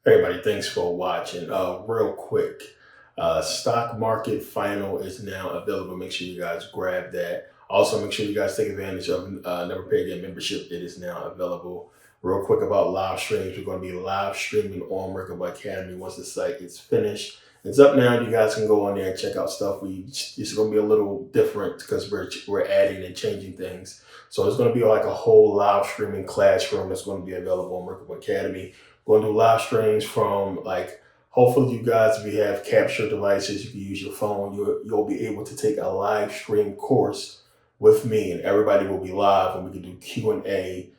Hey everybody, thanks for watching. Real quick, stock market final is now available. Make sure you guys grab that. Also, make sure you guys take advantage of Never Pay Again membership. It is now available. Real quick about live streams. We're going to be live streaming on Merkabah Academy once the site is finished. It's up now. You guys can go on there and check out stuff. It's going to be a little different because we're adding and changing things. So it's going to be like a whole live streaming classroom that's going to be available on Merkabah Academy. We're gonna do live streams from hopefully you guys, if you have capture devices, you can use your phone. You'll be able to take a live stream course with me, and everybody will be live, and we can do Q&A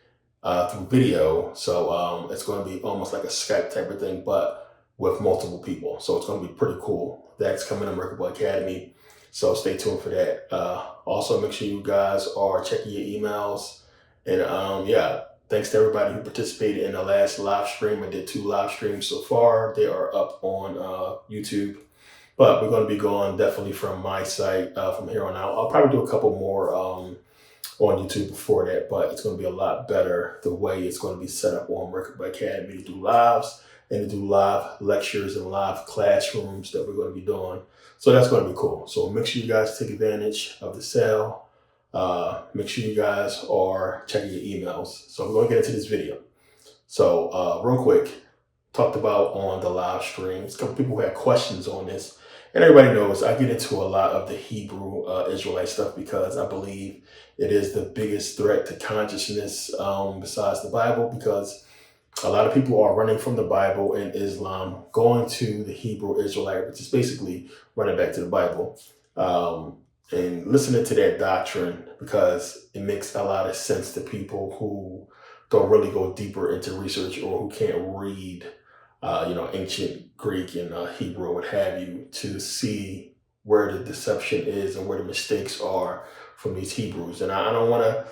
through video. So it's going to be almost like a Skype type of thing, but with multiple people. So it's going to be pretty cool. That's coming to Merkabah Academy. So stay tuned for that. Also, make sure you guys are checking your emails, and yeah. Thanks to everybody who participated in the last live stream. I did 2 live streams so far. They are up on YouTube. But we're going to be going definitely from my site from here on out. I'll probably do a couple more on YouTube before that, but it's going to be a lot better the way it's going to be set up on Merkabah Academy to do lives and to do live lectures and live classrooms that we're going to be doing. So that's going to be cool. So make sure you guys take advantage of the sale. Make sure you guys are checking your emails. So we're going to get into this video. So real quick, talked about on the live streams, a couple people who had questions on this. And everybody knows I get into a lot of the Hebrew Israelite stuff because I believe it is the biggest threat to consciousness besides the Bible, because a lot of people are running from the Bible and Islam, going to the Hebrew Israelite, which is basically running back to the Bible. And listening to that doctrine, because it makes a lot of sense to people who don't really go deeper into research or who can't read, ancient Greek and Hebrew or what have you, to see where the deception is and where the mistakes are from these Hebrews. And I don't want to,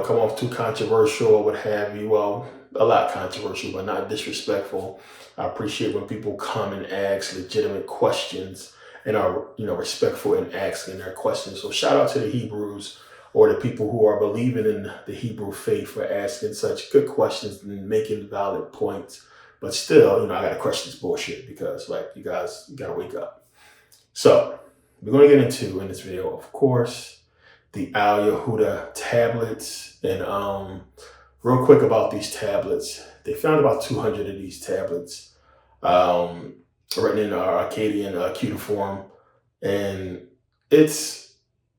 come off too controversial or what have you. Well, a lot controversial, but not disrespectful. I appreciate when people come and ask legitimate questions and are respectful in asking their questions. So shout out to the Hebrews or the people who are believing in the Hebrew faith for asking such good questions and making valid points. But still, I gotta question this bullshit because you guys, you gotta wake up. So we're gonna get into in this video, of course, the Yahudu tablets. And real quick about these tablets, they found about 200 of these tablets. Written in Akkadian cuneiform, and it's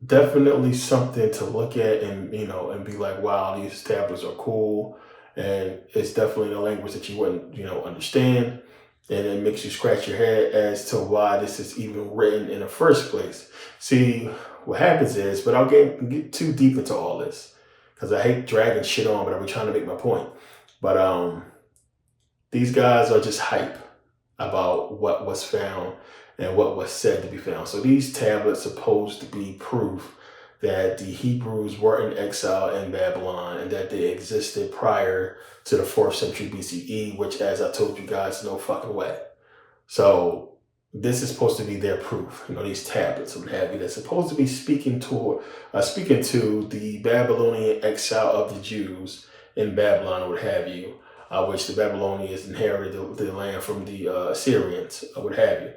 definitely something to look at and and be like, wow, these tablets are cool, and it's definitely a language that you wouldn't understand, and it makes you scratch your head as to why this is even written in the first place. See, what happens is, but I'll get too deep into all this because I hate dragging shit on, but I'll be trying to make my point. But these guys are just hype about what was found and what was said to be found. So these tablets supposed to be proof that the Hebrews were in exile in Babylon and that they existed prior to the 4th century BCE, which, as I told you guys, no fucking way. So this is supposed to be their proof, these tablets and what have you. They're supposed to be speaking to the Babylonian exile of the Jews in Babylon or what have you. Which the Babylonians inherited the land from the Assyrians, what have you.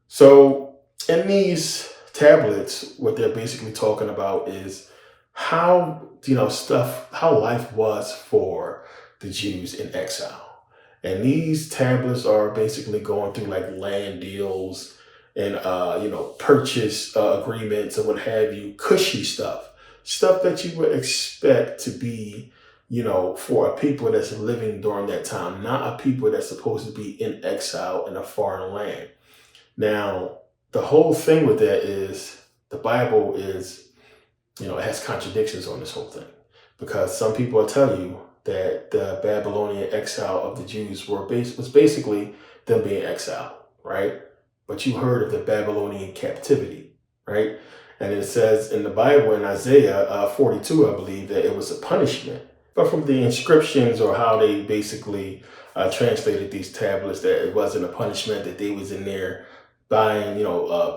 So in these tablets, what they're basically talking about is how life was for the Jews in exile. And these tablets are basically going through land deals and purchase agreements and what have you, cushy stuff that you would expect to be for a people that's living during that time, not a people that's supposed to be in exile in a foreign land. Now, the whole thing with that is the Bible is, it has contradictions on this whole thing, because some people will tell you that the Babylonian exile of the Jews was basically them being exiled, right? But you heard of the Babylonian captivity, right? And it says in the Bible in Isaiah 42, I believe, that it was a punishment. But from the inscriptions or how they basically translated these tablets, that it wasn't a punishment, that they was in there buying,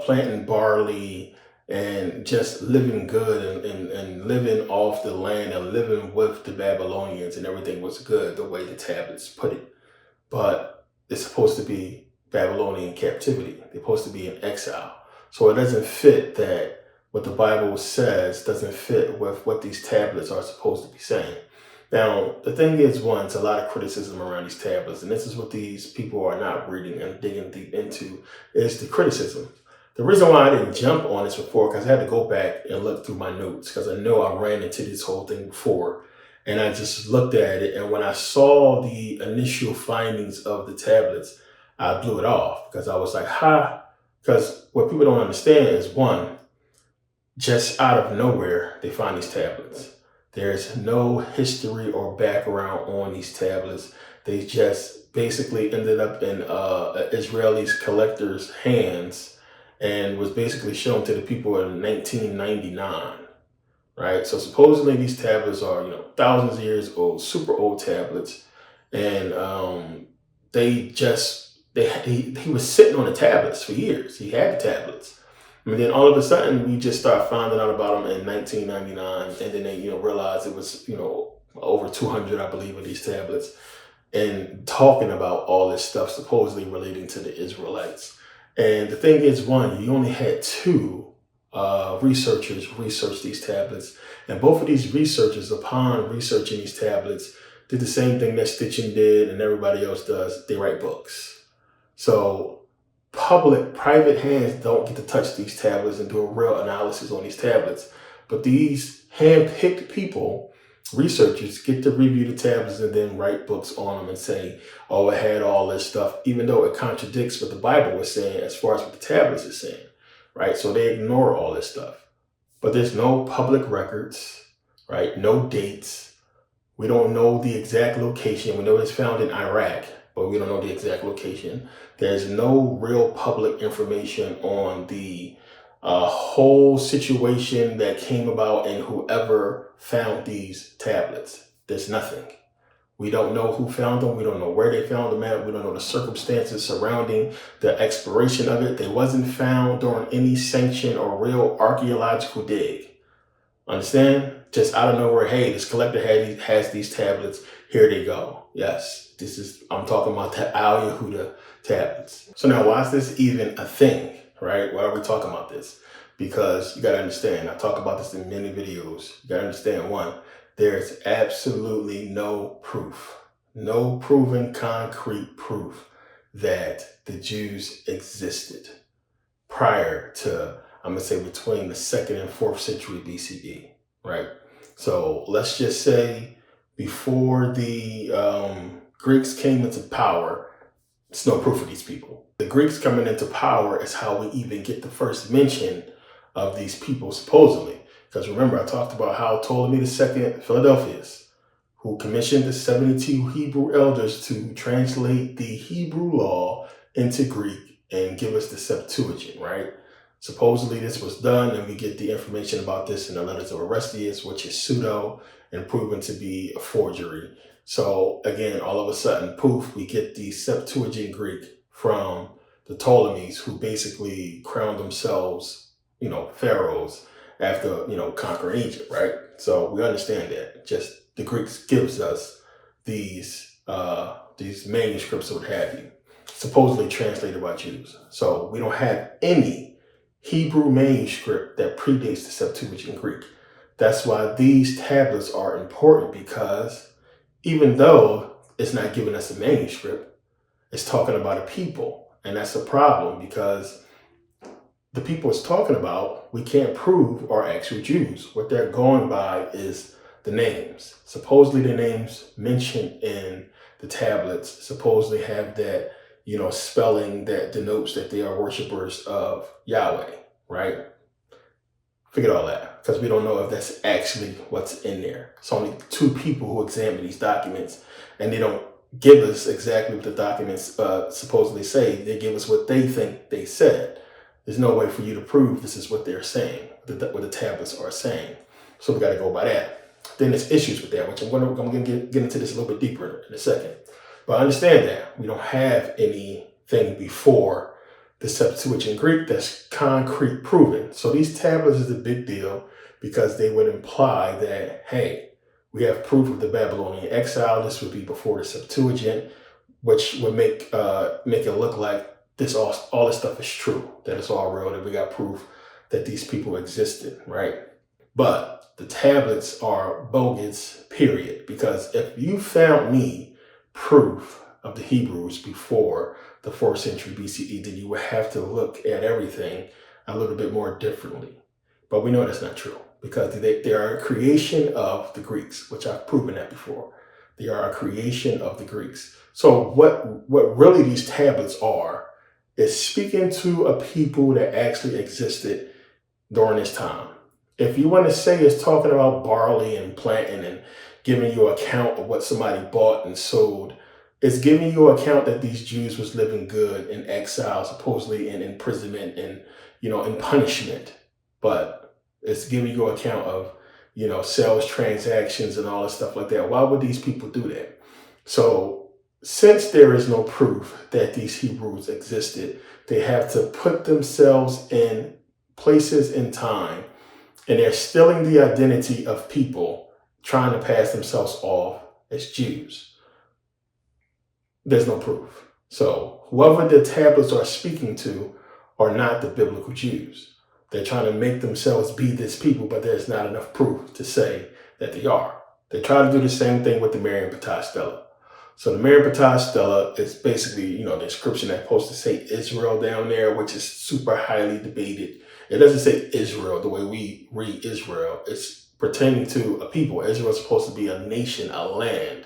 planting barley and just living good and living off the land and living with the Babylonians, and everything was good the way the tablets put it. But is supposed to be Babylonian captivity. They're supposed to be in exile. So it doesn't fit that what the Bible says doesn't fit with what these tablets are supposed to be saying. Now, the thing is, one, it's a lot of criticism around these tablets, and this is what these people are not reading and digging deep into, is the criticism. The reason why I didn't jump on this before, because I had to go back and look through my notes, because I know I ran into this whole thing before, and I just looked at it, and when I saw the initial findings of the tablets, I blew it off, because I was like, ha, because what people don't understand is, one, just out of nowhere, they find these tablets. There's no history or background on these tablets. They just basically ended up in Israeli collector's hands and was basically shown to the people in 1999, right? So supposedly these tablets are, thousands of years old, super old tablets. And he was sitting on the tablets for years. He had the tablets. And then all of a sudden, we just start finding out about them in 1999, and then they, realized it was, over 200, I believe, of these tablets, and talking about all this stuff supposedly relating to the Israelites. And the thing is, one, you only had two researchers research these tablets, and both of these researchers, upon researching these tablets, did the same thing that Stitching did and everybody else does. They write books. So private hands don't get to touch these tablets and do a real analysis on these tablets. But these hand-picked people, researchers, get to review the tablets and then write books on them and say, oh, it had all this stuff, even though it contradicts what the Bible was saying as far as what the tablets is saying, right? So they ignore all this stuff. But there's no public records, right? No dates. We don't know the exact location. We know it's found in Iraq, but we don't know the exact location. There's no real public information on the whole situation that came about and whoever found these tablets. There's nothing. We don't know who found them. We don't know where they found them at. We don't know the circumstances surrounding the exploration of it. They wasn't found during any sanction or real archaeological dig. Understand? Just out of nowhere, hey, this collector has these tablets. Here they go. Yes, I'm talking about the Yahudu tablets. So now, why is this even a thing, right? Why are we talking about this? Because you got to understand, I talk about this in many videos. You got to understand, one, there's absolutely no proof, no proven concrete proof that the Jews existed prior to, I'm going to say, between the 2nd and 4th century BCE, right? So let's just say before the Greeks came into power, there's no proof of these people. The Greeks coming into power is how we even get the first mention of these people, supposedly. Because remember, I talked about how Ptolemy II, Philadelphus, who commissioned the 72 Hebrew elders to translate the Hebrew law into Greek and give us the Septuagint, right? Supposedly this was done, and we get the information about this in the letters of Orestes, which is pseudo and proven to be a forgery. So again, all of a sudden, poof, we get the Septuagint Greek from the Ptolemies, who basically crowned themselves, pharaohs after, conquering Egypt, right? So we understand that. Just the Greeks gives us these manuscripts or what have you, supposedly translated by Jews. So we don't have any Hebrew manuscript that predates the Septuagint Greek. That's why these tablets are important, because even though it's not giving us a manuscript, it's talking about a people. And that's a problem, because the people it's talking about, we can't prove are actual Jews. What they're going by is the names. Supposedly the names mentioned in the tablets supposedly have that, spelling that denotes that they are worshipers of Yahweh, right? Forget all that, because we don't know if that's actually what's in there. It's only two people who examine these documents, and they don't give us exactly what the documents supposedly say. They give us what they think they said. There's no way for you to prove this is what they're saying, what the tablets are saying. So we got to go by that. Then there's issues with that, which I'm going to get into this a little bit deeper in a second. But understand that we don't have anything before the Septuagint Greek that's concrete proven. So these tablets is a big deal, because they would imply that, hey, we have proof of the Babylonian exile. This would be before the Septuagint. which would make it look like all this stuff is true, that it's all real, that we got proof that these people existed, right? But the tablets are bogus, period. Because if you found me proof of the Hebrews before the 4th century BCE, then you would have to look at everything a little bit more differently. But we know that's not true, because they are a creation of the Greeks, which I've proven that before. They are a creation of the Greeks. So what really these tablets are is speaking to a people that actually existed during this time. If you want to say it's talking about barley and planting and giving you account of what somebody bought and sold, it's giving you account that these Jews was living good in exile, supposedly in imprisonment and, in punishment. But it's giving you account of, sales transactions and all this stuff like that. Why would these people do that? So since there is no proof that these Hebrews existed, they have to put themselves in places in time, and they're stealing the identity of people trying to pass themselves off as Jews. There's no proof. So whoever the tablets are speaking to are not the biblical Jews. They're trying to make themselves be this people, but there's not enough proof to say that they are. They try to do the same thing with the Merkabah stela. So the Merkabah stela is basically, the inscription that's supposed to say Israel down there, which is super highly debated. It doesn't say Israel the way we read Israel. It's pertaining to a people. Israel is supposed to be a nation, a land.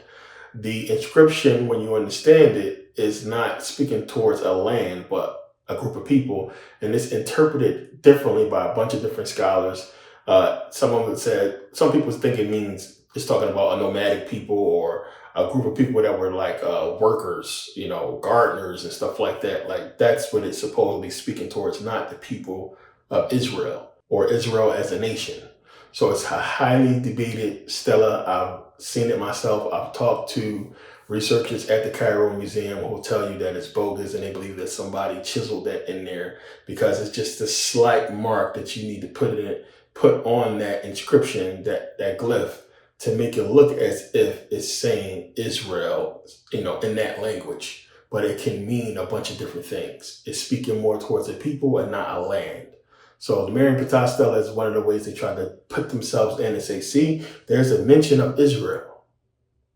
The inscription, when you understand it, is not speaking towards a land, but a group of people. And it's interpreted differently by a bunch of different scholars. Some people think it means it's talking about a nomadic people or a group of people that were like workers, gardeners and stuff like that. Like that's what it's supposedly speaking towards, not the people of Israel or Israel as a nation. So it's a highly debated stela. I've seen it myself. I've talked to researchers at the Cairo Museum who will tell you that it's bogus, and they believe that somebody chiseled that in there because it's just a slight mark that you need to put on that inscription, that glyph, to make it look as if it's saying Israel, in that language. But it can mean a bunch of different things. It's speaking more towards a people and not a land. So the Merkabah stela is one of the ways they try to put themselves in and say, see, there's a mention of Israel.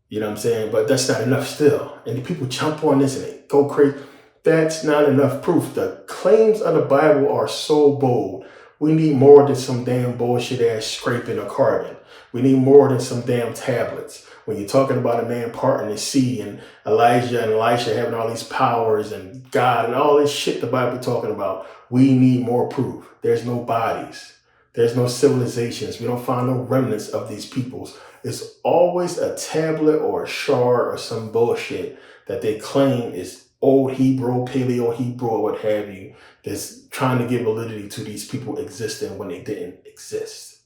You know what I'm saying? But that's not enough still. And the people jump on this and they go crazy. That's not enough proof. The claims of the Bible are so bold. We need more than some damn bullshit ass scraping or carving. We need more than some damn tablets. When you're talking about a man parting the sea and Elijah and Elisha having all these powers and God and all this shit the Bible talking about, we need more proof. There's no bodies. There's no civilizations. We don't find no remnants of these peoples. It's always a tablet or a shard or some bullshit that they claim is old Hebrew, Paleo Hebrew, or what have you, that's trying to give validity to these people existing when they didn't exist.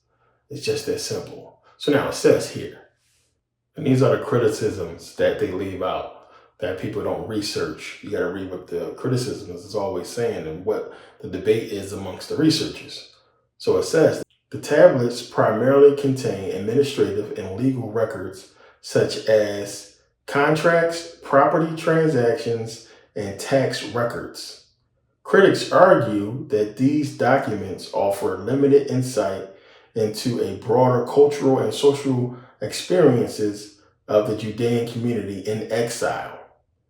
It's just that simple. So now it says here, and these are the criticisms that they leave out, that people don't research. You got to read what the criticisms is always saying and what the debate is amongst the researchers. So it says, the tablets primarily contain administrative and legal records such as contracts, property transactions, and tax records. Critics argue that these documents offer limited insight into a broader cultural and social experiences of the Judean community in exile.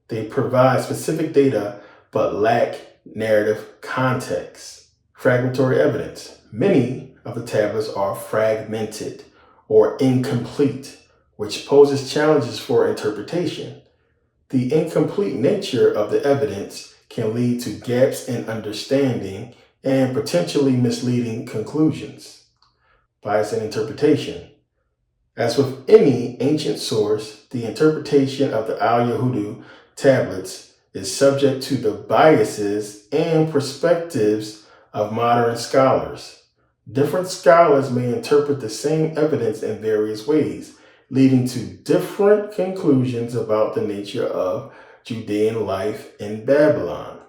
They provide specific data but lack narrative context. Fragmentary evidence. Many of the tablets are fragmented or incomplete, which poses challenges for interpretation. The incomplete nature of the evidence can lead to gaps in understanding and potentially misleading conclusions. Bias in interpretation. As with any ancient source, the interpretation of the Yahudu tablets is subject to the biases and perspectives of modern scholars. Different scholars may interpret the same evidence in various ways, leading to different conclusions about the nature of Judean life in Babylon.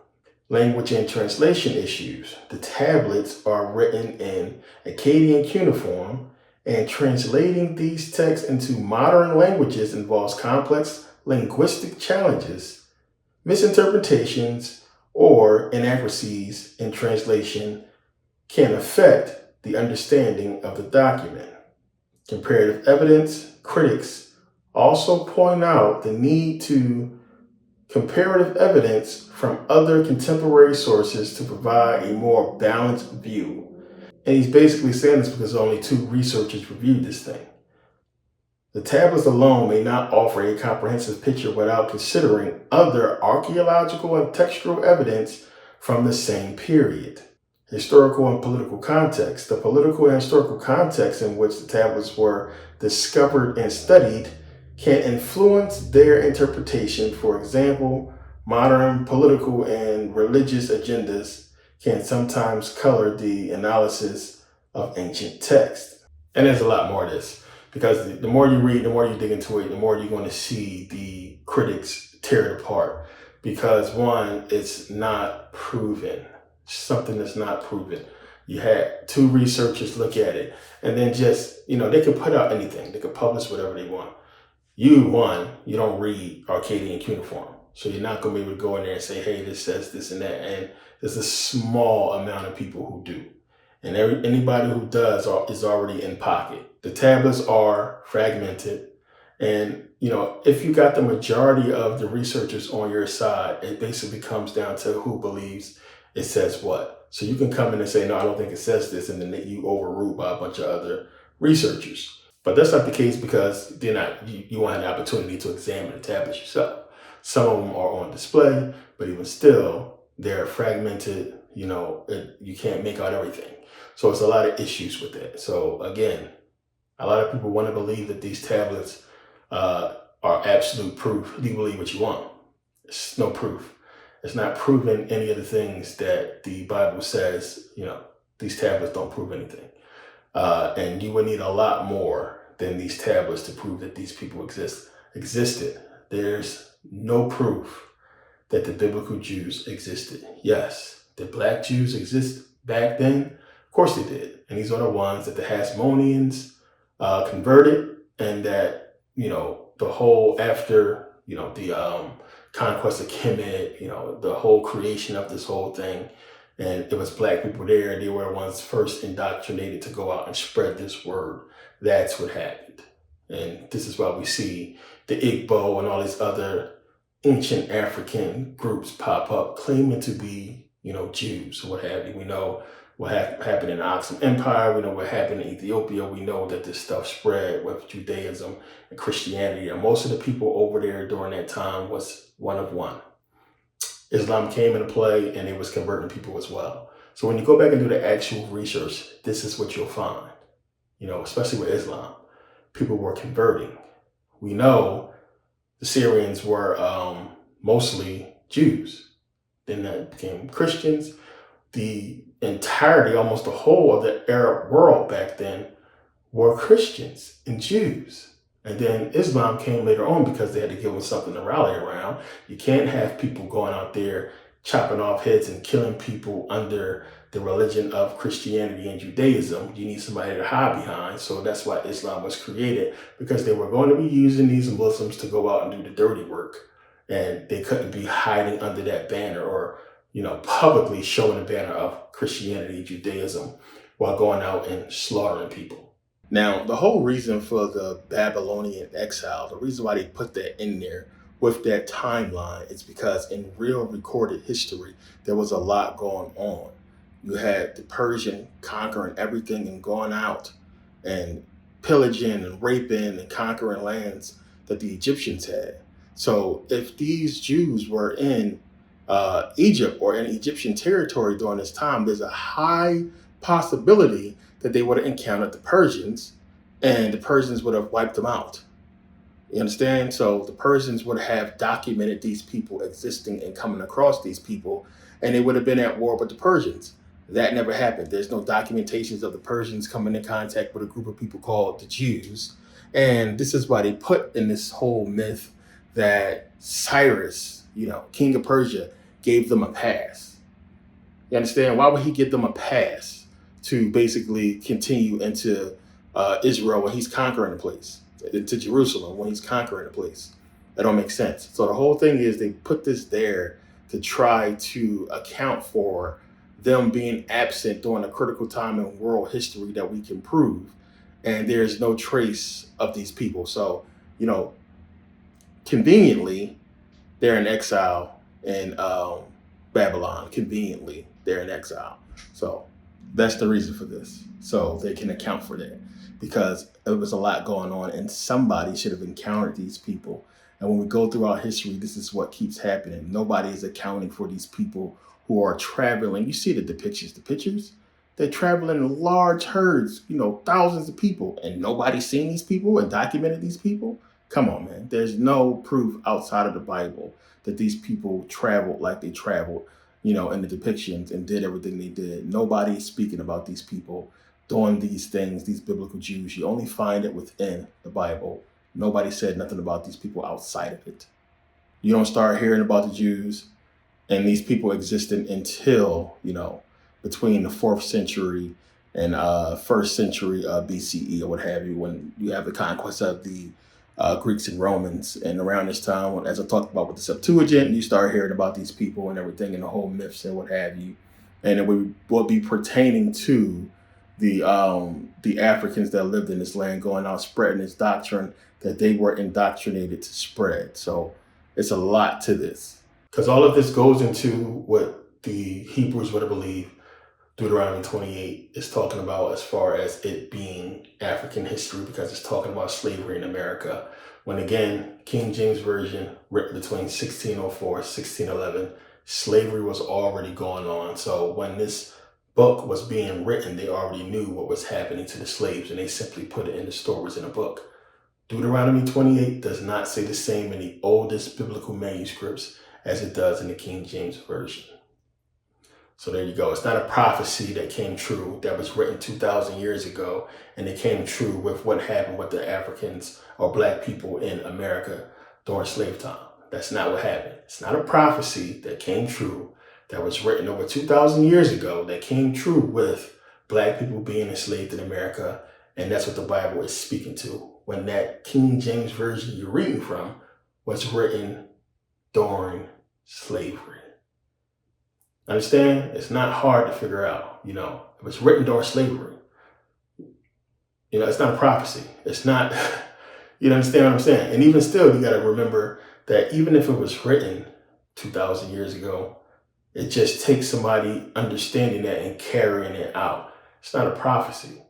Language and translation issues. The tablets are written in Akkadian cuneiform, and translating these texts into modern languages involves complex linguistic challenges Misinterpretations or inaccuracies in translation can affect the understanding of the document. Comparative evidence critics also point out the need to comparative evidence from other contemporary sources to provide a more balanced view. And he's basically saying this because only 2 researchers reviewed this thing. The tablets alone may not offer a comprehensive picture without considering other archaeological and textual evidence from the same period. Historical and political context. The political and historical context in which the tablets were discovered and studied can influence their interpretation. For example, modern political and religious agendas can sometimes color the analysis of ancient texts. And there's a lot more of this, because the more you read, the more you dig into it, the more you're going to see the critics tear it apart. Because one, it's not proven. Something that's not proven. You had 2 researchers look at it, and then just, they can put out anything. They can publish whatever they want. You don't read Arcadian cuneiform. So you're not going to be able to go in there and say, hey, this says this and that. And there's a small amount of people who do. And anybody who does is already in pocket. The tablets are fragmented. And, if you got the majority of the researchers on your side, it basically comes down to who believes it says what. So you can come in and say, no, I don't think it says this. And then you overruled by a bunch of other researchers. But that's not the case, because you won't have the opportunity to examine the tablets yourself. Some of them are on display, but even still, they're fragmented. You can't make out everything. So it's a lot of issues with that. So again, a lot of people want to believe that these tablets are absolute proof. You believe what you want. It's no proof. It's not proving any of the things that the Bible says. These tablets don't prove anything. And you would need a lot more than these tablets to prove that these people existed. There's no proof that the biblical Jews existed. Yes, did Black Jews exist back then? Of course they did. And these are the ones that the Hasmoneans converted, and that, the whole after, the conquest of Kemet, the whole creation of this whole thing. And it was Black people there. They were the ones first indoctrinated to go out and spread this word. That's what happened. And this is why we see the Igbo and all these other ancient African groups pop up claiming to be, Jews or what have you. We know what happened in the Aksum Empire. We know what happened in Ethiopia. We know that this stuff spread with Judaism and Christianity. And most of the people over there during that time was one of one. Islam came into play, and it was converting people as well. So when you go back and do the actual research, this is what you'll find, especially with Islam. People were converting. We know the Syrians were mostly Jews. Then that became Christians. The entirety, almost the whole of the Arab world back then were Christians and Jews. And then Islam came later on because they had to give them something to rally around. You can't have people going out there chopping off heads and killing people under the religion of Christianity and Judaism. You need somebody to hide behind. So that's why Islam was created, because they were going to be using these Muslims to go out and do the dirty work. And they couldn't be hiding under that banner or, publicly showing the banner of Christianity, Judaism, while going out and slaughtering people. Now, the whole reason for the Babylonian exile, the reason why they put that in there with that timeline, is because in real recorded history, there was a lot going on. You had the Persian conquering everything and going out and pillaging and raping and conquering lands that the Egyptians had. So if these Jews were in Egypt or in Egyptian territory during this time, there's a high possibility that they would have encountered the Persians, and the Persians would have wiped them out. You understand? So the Persians would have documented these people existing and coming across these people, and they would have been at war with the Persians. That never happened. There's no documentations of the Persians coming in contact with a group of people called the Jews. And this is why they put in this whole myth that Cyrus, King of Persia, gave them a pass. You understand? Why would he give them a pass to basically continue into Israel when he's conquering the place, into Jerusalem when he's conquering the place? That don't make sense. So the whole thing is they put this there to try to account for them being absent during a critical time in world history that we can prove. And there's no trace of these people. So, you know, conveniently, they're in exile in Babylon. Conveniently, they're in exile. So that's the reason for this. So they can account for that because there was a lot going on, and somebody should have encountered these people. And when we go throughout history, this is what keeps happening. Nobody is accounting for these people who are traveling. You see the depictions, the pictures. They're traveling in large herds, thousands of people, and nobody's seen these people and documented these people. Come on, man. There's no proof outside of the Bible that these people traveled like they traveled, in the depictions and did everything they did. Nobody's speaking about these people doing these things, these biblical Jews. You only find it within the Bible. Nobody said nothing about these people outside of it. You don't start hearing about the Jews and these people existed until, between the 4th century and 1st century BCE or what have you, when you have the conquest of the Greeks and Romans. And around this time, as I talked about with the Septuagint, you start hearing about these people and everything and the whole myths and what have you. And it would be pertaining to the Africans that lived in this land going out spreading this doctrine that they were indoctrinated to spread. So it's a lot to this. Because all of this goes into what the Hebrews would have believed Deuteronomy 28 is talking about as far as it being African history, because it's talking about slavery in America. When again, King James Version, written between 1604 and 1611, slavery was already going on. So when this book was being written, they already knew what was happening to the slaves, and they simply put it in the stories in a book. Deuteronomy 28 does not say the same in the oldest biblical manuscripts as it does in the King James Version. So there you go. It's not a prophecy that came true that was written 2,000 years ago, and it came true with what happened with the Africans or black people in America during slave time. That's not what happened. It's not a prophecy that came true that was written over 2,000 years ago that came true with black people being enslaved in America, and that's what the Bible is speaking to. When that King James Version you're reading from was written during slavery. Understand? It's not hard to figure out. It was written during slavery. It's not a prophecy. It's not, you understand what I'm saying? And even still, you got to remember that even if it was written 2,000 years ago, it just takes somebody understanding that and carrying it out. It's not a prophecy.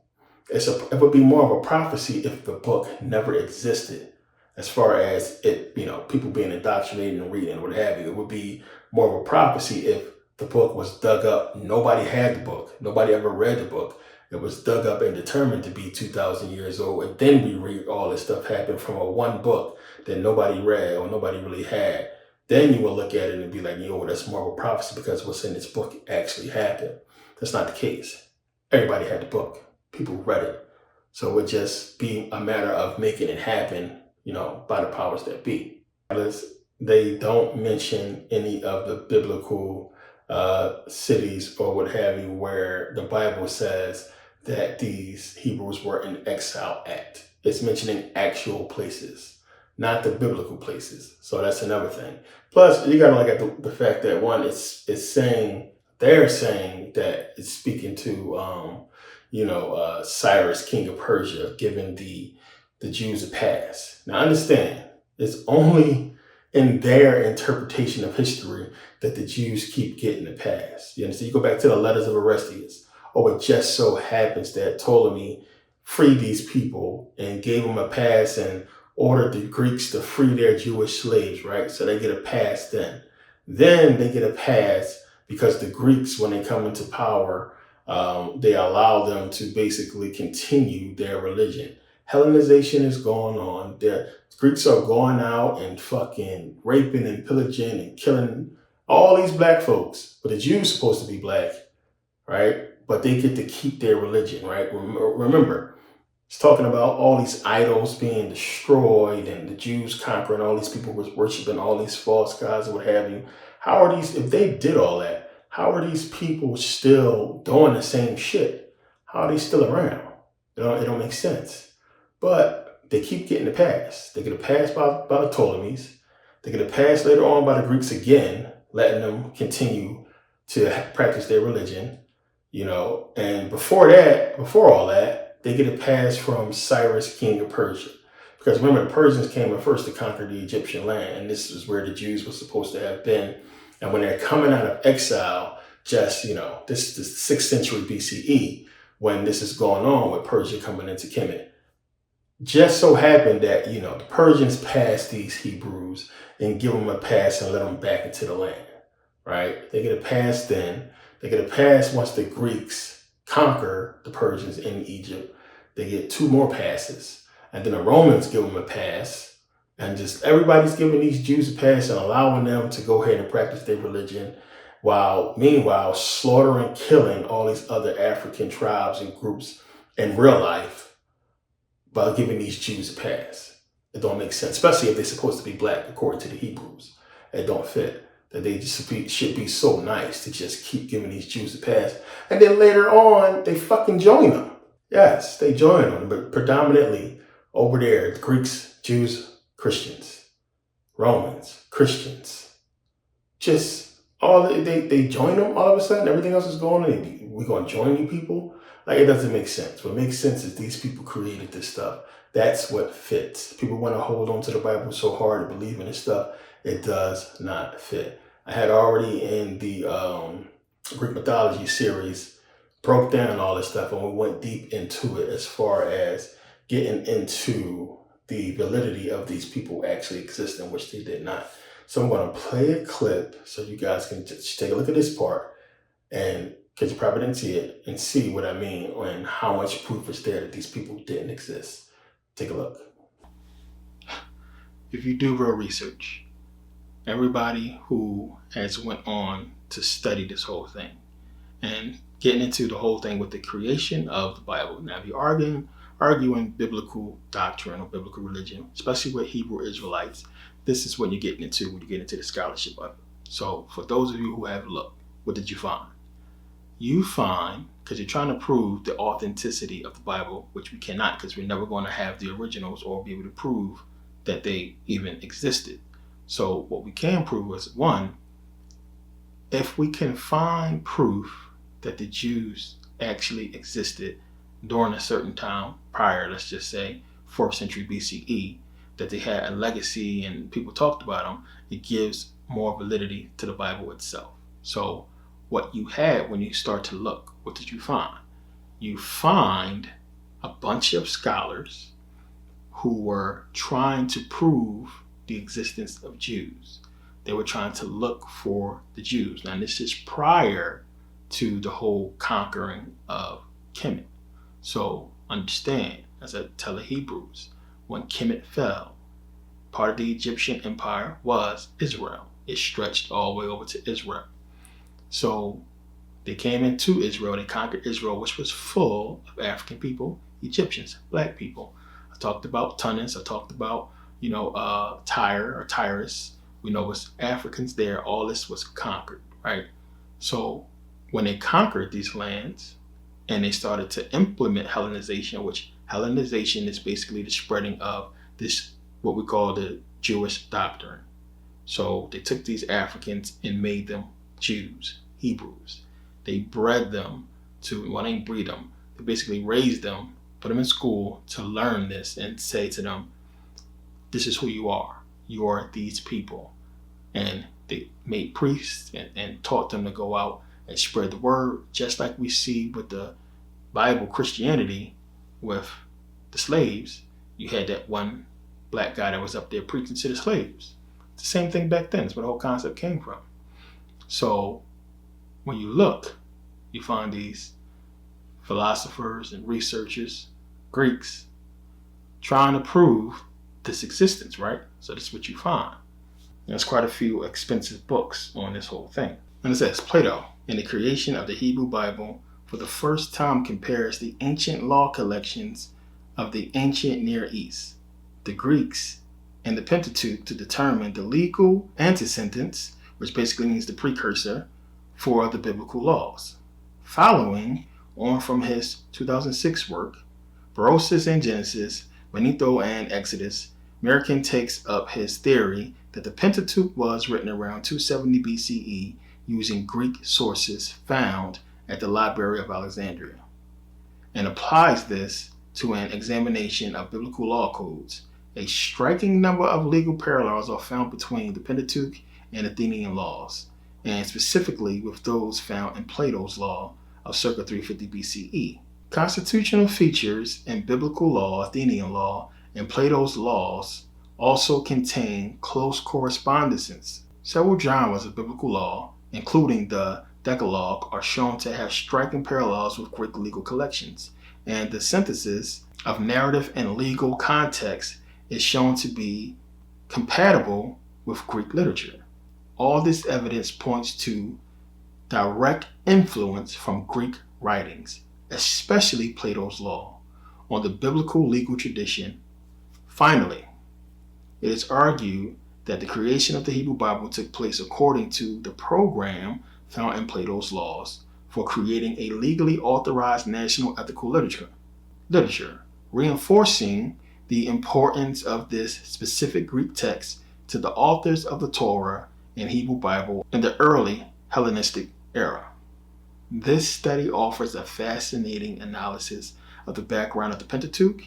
It would be more of a prophecy if the book never existed, as far as it, people being indoctrinated and reading, what have you. It would be more of a prophecy if the book was dug up. Nobody had the book. Nobody ever read the book. It was dug up and determined to be 2,000 years old. And then we read all this stuff happened from one book that nobody read or nobody really had. Then you will look at it and be like, that's more of a prophecy because what's in this book actually happened. That's not the case. Everybody had the book. People read it. So it would just be a matter of making it happen, by the powers that be. They don't mention any of the biblical cities or what have you where the Bible says that these Hebrews were in exile at. It's mentioning actual places, not the biblical places. So that's another thing. Plus, you got to look at the fact that one, they're saying that it's speaking to Cyrus, king of Persia, giving the Jews a pass. Now understand, it's only in their interpretation of history that the Jews keep getting a pass. You understand? You go back to the letters of Orestes. Oh, it just so happens that Ptolemy freed these people and gave them a pass and ordered the Greeks to free their Jewish slaves, right? So they get a pass then. Then they get a pass because the Greeks, when they come into power, they allow them to basically continue their religion. Hellenization is going on. The Greeks are going out and fucking raping and pillaging and killing all these black folks. But the Jews supposed to be black, right? But they get to keep their religion, right? Remember, it's talking about all these idols being destroyed and the Jews conquering all these people was worshiping all these false gods and what have you. How are these, if they did all that, how are these people still doing the same shit? How are they still around? It don't make sense. But they keep getting a pass. They get a pass by the Ptolemies. They get a pass later on by the Greeks again, letting them continue to practice their religion, And before all that, they get a pass from Cyrus, king of Persia. Because remember, the Persians came in first to conquer the Egyptian land, and this is where the Jews were supposed to have been. And when they're coming out of exile, this is the 6th century BCE, when this is going on with Persia coming into Kemet. Just so happened that, the Persians passed these Hebrews and give them a pass and let them back into the land, right? They get a pass then. They get a pass once the Greeks conquer the Persians in Egypt. They get 2 more passes. And then the Romans give them a pass. And just everybody's giving these Jews a pass and allowing them to go ahead and practice their religion, while meanwhile slaughtering, killing all these other African tribes and groups in real life by giving these Jews a pass. It don't make sense, especially if they're supposed to be black according to the Hebrews. It don't fit. That they just should be so nice to just keep giving these Jews a pass. And then later on, they fucking join them. Yes, they join them, but predominantly over there, the Greeks, Jews, Christians, Romans, Christians. Just they join them all of a sudden. Everything else is going on. We're going to join you people. Like, it doesn't make sense. What makes sense is these people created this stuff. That's what fits. People want to hold on to the Bible so hard to believe in this stuff. It does not fit. I had already in the Greek mythology series broke down all this stuff, and we went deep into it as far as getting into the validity of these people actually existing, which they did not. So I'm going to play a clip so you guys can just take a look at this part, and because you probably didn't see it, and see what I mean and how much proof is there that these people didn't exist. Take a look. If you do real research, everybody who has went on to study this whole thing and getting into the whole thing with the creation of the Bible. Now, if you're arguing biblical doctrine or biblical religion, especially with Hebrew Israelites, this is what you're getting into when you get into the scholarship of it. So for those of you who have looked, what did you find? You find, because you're trying to prove the authenticity of the Bible, which we cannot, because we're never going to have the originals or be able to prove that they even existed. So what we can prove is, one, if we can find proof that the Jews actually existed during a certain time prior, let's just say 4th century BCE, that they had a legacy and people talked about them, it gives more validity to the Bible itself. So what you had when you start to look, what did you find? You find a bunch of scholars who were trying to prove the existence of Jews. They were trying to look for the Jews. Now, this is prior to the whole conquering of Kemet. So understand, as I tell the Hebrews, when Kemet fell, part of the Egyptian empire was Israel. It stretched all the way over to Israel. So they came into Israel, they conquered Israel, which was full of African people, Egyptians, black people. I talked about Tunis, I talked about, Tyre or Tyrus. We know it was Africans there. All this was conquered, right? So when they conquered these lands and they started to implement Hellenization, which Hellenization is basically the spreading of this, what we call the Jewish doctrine. So they took these Africans and made them Jews, Hebrews. They bred them to, well, they didn't breed them. They basically raised them, put them in school to learn this and say to them, this is who you are. You are these people. And they made priests and taught them to go out and spread the word, just like we see with the Bible Christianity with the slaves. You had that one black guy that was up there preaching to the slaves. It's the same thing back then. It's where the whole concept came from. So when you look, you find these philosophers and researchers, Greeks, trying to prove this existence, right? So this is what you find. There's quite a few expensive books on this whole thing. And it says, Plato, in the creation of the Hebrew Bible, for the first time compares the ancient law collections of the ancient Near East, the Greeks, and the Pentateuch to determine the legal antecedents, which basically means the precursor, for the biblical laws. Following on from his 2006 work, Berosus and Genesis, Benito and Exodus, Merkin takes up his theory that the Pentateuch was written around 270 BCE using Greek sources found at the Library of Alexandria, and applies this to an examination of biblical law codes. A striking number of legal parallels are found between the Pentateuch and Athenian laws, and specifically with those found in Plato's law of circa 350 BCE. Constitutional features in biblical law, Athenian law, and Plato's laws also contain close correspondences. Several genres of biblical law, including the Decalogue, are shown to have striking parallels with Greek legal collections, and the synthesis of narrative and legal context is shown to be compatible with Greek literature. All this evidence points to direct influence from Greek writings, especially Plato's law, on the biblical legal tradition. Finally, it is argued that the creation of the Hebrew Bible took place according to the program found in Plato's laws for creating a legally authorized national ethical literature, reinforcing the importance of this specific Greek text to the authors of the Torah and Hebrew Bible in the early Hellenistic era. This study offers a fascinating analysis of the background of the Pentateuch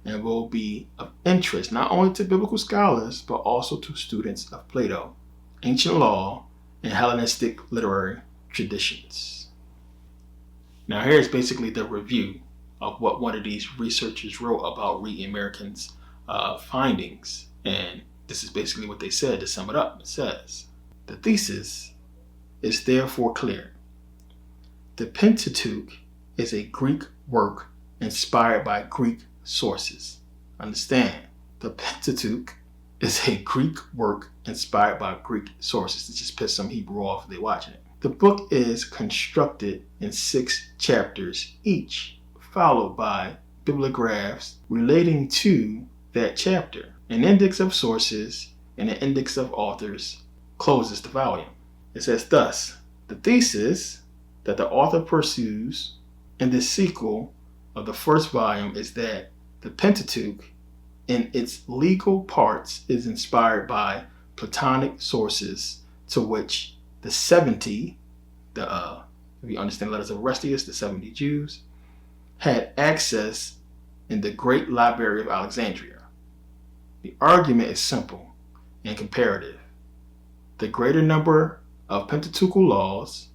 and will be of interest not only to biblical scholars but also to students of Plato, ancient law, and Hellenistic literary traditions. Now here's basically the review of what one of these researchers wrote about Reed and Merkin's findings. And this is basically what they said to sum it up. It says, the thesis is therefore clear. The Pentateuch is a Greek work inspired by Greek sources. Understand, the Pentateuch is a Greek work inspired by Greek sources. To just piss some Hebrew off if they're watching it. The book is constructed in 6 chapters each, followed by bibliographs relating to that chapter. An index of sources and an index of authors closes the volume. It says thus, the thesis that the author pursues in this sequel of the first volume is that the Pentateuch in its legal parts is inspired by Platonic sources to which the 70, if you understand the letters of Orestes, the 70 Jews, had access in the Great Library of Alexandria. The argument is simple and comparative. The greater number of Pentateuchal laws,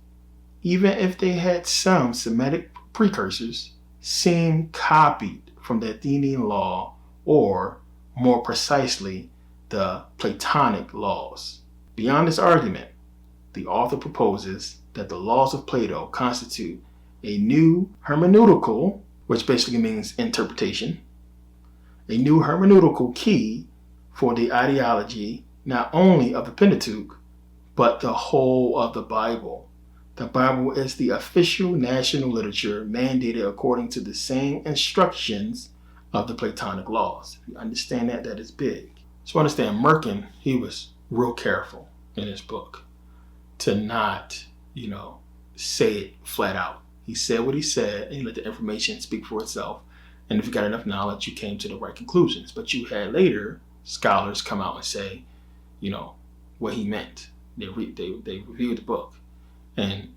even if they had some Semitic precursors, seem copied from the Athenian law, or more precisely, the Platonic laws. Beyond this argument, the author proposes that the laws of Plato constitute a new hermeneutical, which basically means interpretation, a new hermeneutical key for the ideology not only of the Pentateuch, but the whole of the Bible. The Bible is the official national literature mandated according to the same instructions of the Platonic laws. If you understand that, that is big. So understand, Merkin, he was real careful in his book to not, say it flat out. He said what he said, and he let the information speak for itself. And if you got enough knowledge, you came to the right conclusions. But you had later scholars come out and say, what he meant. They reviewed the book. And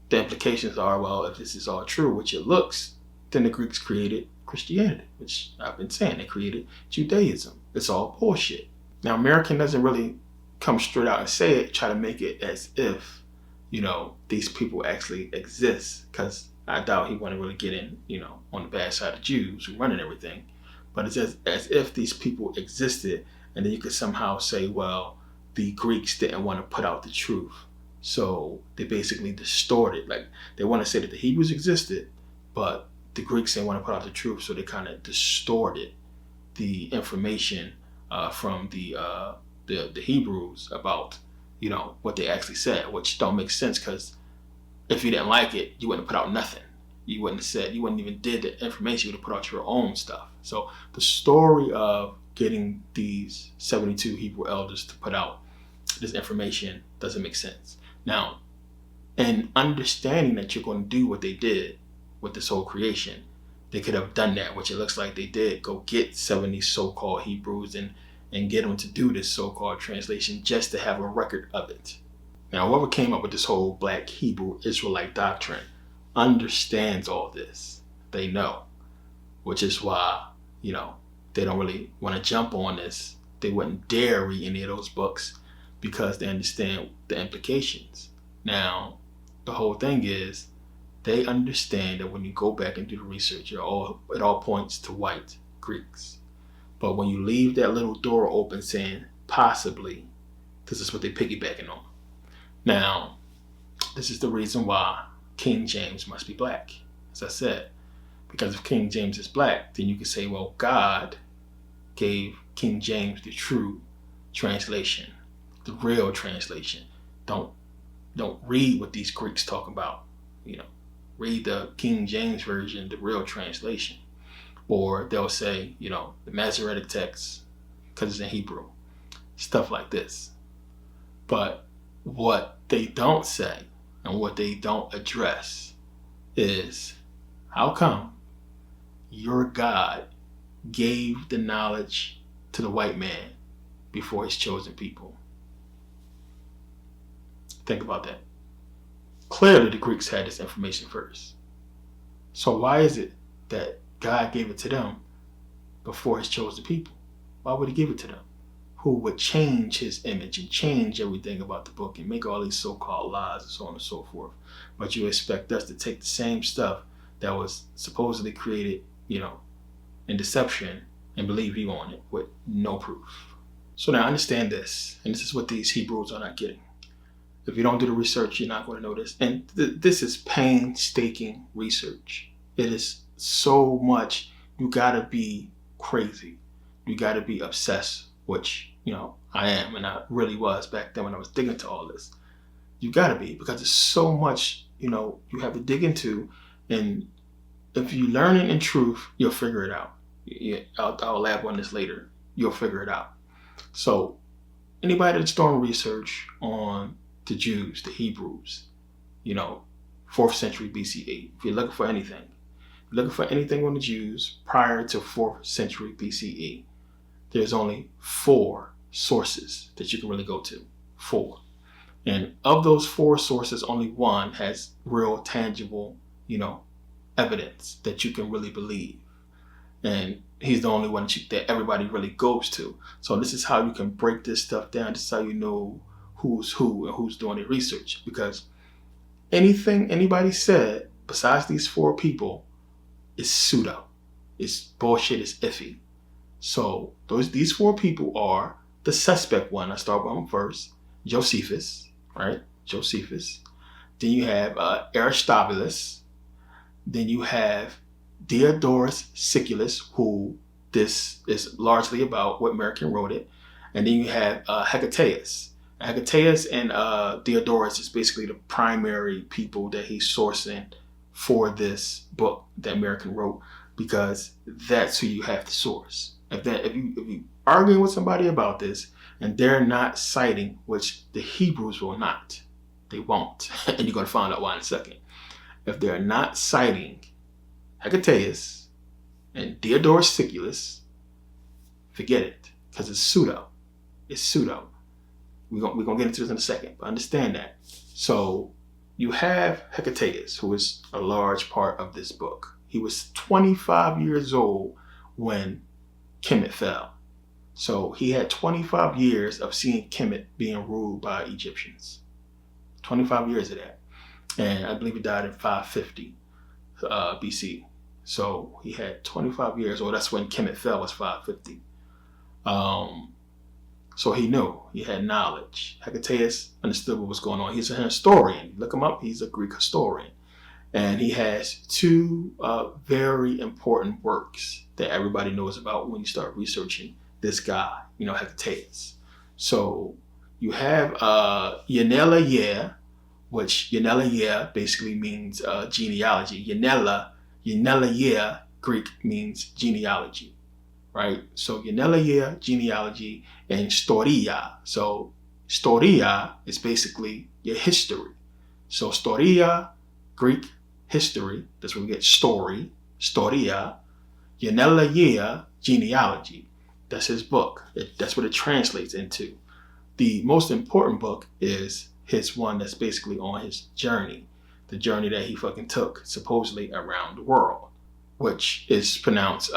the implications are, well, if this is all true, which it looks, then the Greeks created Christianity, which I've been saying, they created Judaism. It's all bullshit. Now, Merkin doesn't really come straight out and say it, try to make it as if, these people actually exist, because I doubt he want to really get in, on the bad side of Jews who running everything. But it's as if these people existed, and then you could somehow say, well, the Greeks didn't want to put out the truth. So they basically distorted. Like, they want to say that the Hebrews existed, but the Greeks didn't want to put out the truth, so they kind of distorted the information from the Hebrews about, what they actually said, which don't make sense, because if you didn't like it, you wouldn't have put out nothing. You wouldn't have said, you wouldn't even did the information, you would have put out your own stuff. So the story of getting these 72 Hebrew elders to put out this information doesn't make sense. Now, in understanding that you're going to do what they did with this whole creation, they could have done that, which it looks like they did. Go get 70 so-called Hebrews and get them to do this so-called translation just to have a record of it. Now, whoever came up with this whole Black Hebrew Israelite doctrine understands all this. They know, which is why, they don't really want to jump on this. They wouldn't dare read any of those books because they understand the implications. Now, the whole thing is they understand that when you go back and do the research, it all points to white Greeks. But when you leave that little door open saying possibly, this is what they're piggybacking on. Now, this is the reason why King James must be black. As I said, because if King James is black, then you can say, well, God gave King James the true translation, the real translation. Don't read what these Greeks talk about. Read the King James version, the real translation. Or they'll say, the Masoretic text, because it's in Hebrew. Stuff like this. But what they don't say and what they don't address is, how come your God gave the knowledge to the white man before his chosen people? Think about that. Clearly the Greeks had this information first. So why is it that God gave it to them before his chosen people? Why would he give it to them? Who would change his image and change everything about the book and make all these so-called lies and so on and so forth. But you expect us to take the same stuff that was supposedly created, in deception and believe you on it with no proof. So now understand this, and this is what these Hebrews are not getting. If you don't do the research, you're not going to know this. And this is painstaking research. It is so much. You got to be crazy. You got to be obsessed, which, I am, and I really was back then when I was digging into all this. You got to be, because there's so much, you have to dig into. And if you learn it in truth, you'll figure it out. I'll lab on this later. You'll figure it out. So anybody that's doing research on the Jews, the Hebrews, 4th century BCE, if you're looking for anything on the Jews prior to 4th century BCE, there's only 4 sources that you can really go to. 4. And of those 4 sources, only one has real tangible, evidence that you can really believe. And he's the only one that everybody really goes to. So this is how you can break this stuff down. This is how you know who's who and who's doing the research. Because anything anybody said besides these 4 people is pseudo. It's bullshit. It's iffy. So these 4 people are the suspect one. I start with him first. Josephus, right? Josephus. Then you have Aristobulus. Then you have Diodorus Siculus, who this is largely about what Merkabah wrote it. And then you have Hecataeus. Hecataeus and Diodorus is basically the primary people that he's sourcing for this book that Merkabah wrote, because that's who you have to source. If you arguing with somebody about this and they're not citing, which the Hebrews will not, they won't, and you're going to find out why in a second. If they're not citing Hecataeus and Diodorus Siculus, forget it, because it's pseudo. It's pseudo. We're going to get into this in a second, but understand that. So you have Hecataeus, who is a large part of this book. He was 25 years old when Kemet fell. So he had 25 years of seeing Kemet being ruled by Egyptians. 25 years of that. And I believe he died in 550 BC. So he had 25 years, or that's when Kemet fell, was 550. So he knew, he had knowledge. Hecataeus understood what was going on. He's a historian. Look him up, he's a Greek historian. And he has 2 very important works that everybody knows about when you start researching this guy, Hecataeus. So you have Yanela, which Yanela basically means genealogy. Yanela Greek means genealogy, right? So Yanela genealogy, and Storia. So Storia is basically your history. So Storia, Greek history, that's where we get story. Storia, Genealogia, Genealogy. That's his book. That's what it translates into. The most important book is his one that's basically on his journey. The journey that he fucking took, supposedly, around the world, which is pronounced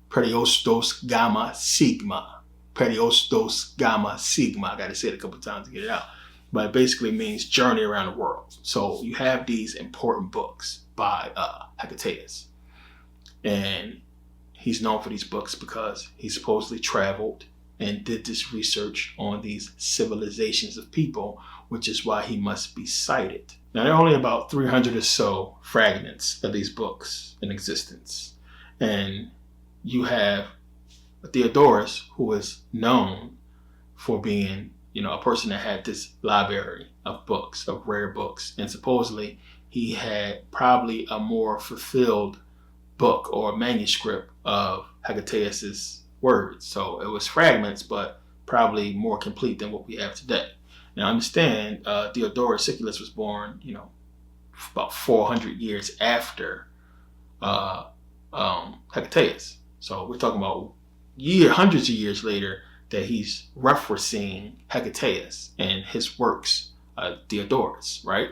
Periostos Gamma Sigma. Periostos Gamma Sigma. I got to say it a couple times to get it out. But it basically means journey around the world. So you have these important books by Hecataeus. And he's known for these books because he supposedly traveled and did this research on these civilizations of people, which is why he must be cited. Now, there are only about 300 or so fragments of these books in existence. And you have Theodorus, who is known for being, a person that had this library of books, of rare books. And supposedly he had probably a more fulfilled book or manuscript of Hecataeus' words. So it was fragments, but probably more complete than what we have today. Now, understand, Theodorus Siculus was born, about 400 years after Hecataeus. So we're talking about hundreds of years later that he's referencing Hecataeus and his works, Theodorus, right?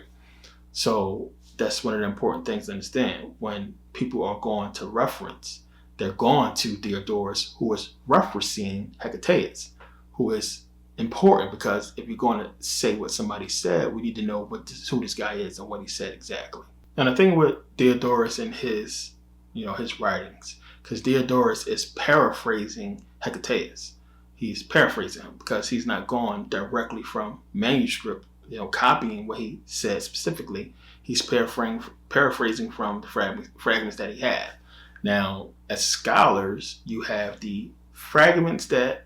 So that's one of the important things to understand. When people are going to reference, they're going to Theodorus, who is referencing Hecataeus, who is important, because if you're going to say what somebody said, we need to know who this guy is and what he said exactly. And the thing with Theodorus and his writings, because Theodorus is paraphrasing Hecataeus. He's paraphrasing him because he's not going directly from manuscript, copying what he said specifically. He's paraphrasing from the fragments that he had. Now, as scholars, you have the fragments that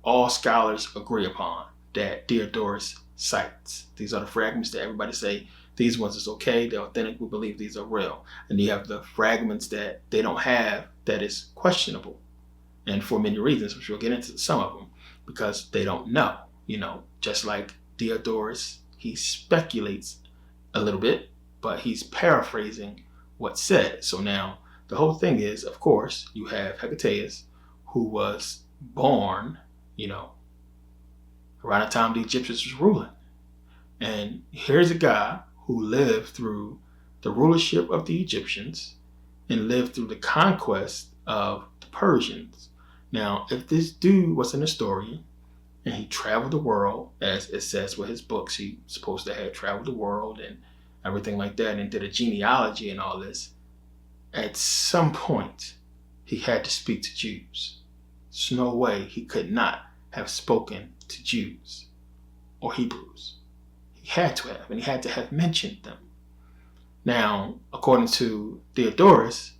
all scholars agree upon, that Theodorus cites. These are the fragments that everybody say, these ones is okay, they're authentic, we believe these are real. And you have the fragments that they don't have, that is questionable. And for many reasons, which we'll get into some of them, because they don't know. Just like Theodorus, he speculates a little bit, but he's paraphrasing what's said. So now, the whole thing is, of course, you have Hecataeus, who was born, around the time the Egyptians was ruling. And here's a guy who lived through the rulership of the Egyptians and lived through the conquest of the Persians. Now, if this dude was an historian and he traveled the world, as it says with his books, he's supposed to have traveled the world and everything like that, and did a genealogy and all this, at some point he had to speak to Jews. There's no way he could not have spoken to Jews or Hebrews. He had to have, and he had to have mentioned them. Now, according to Theodorus,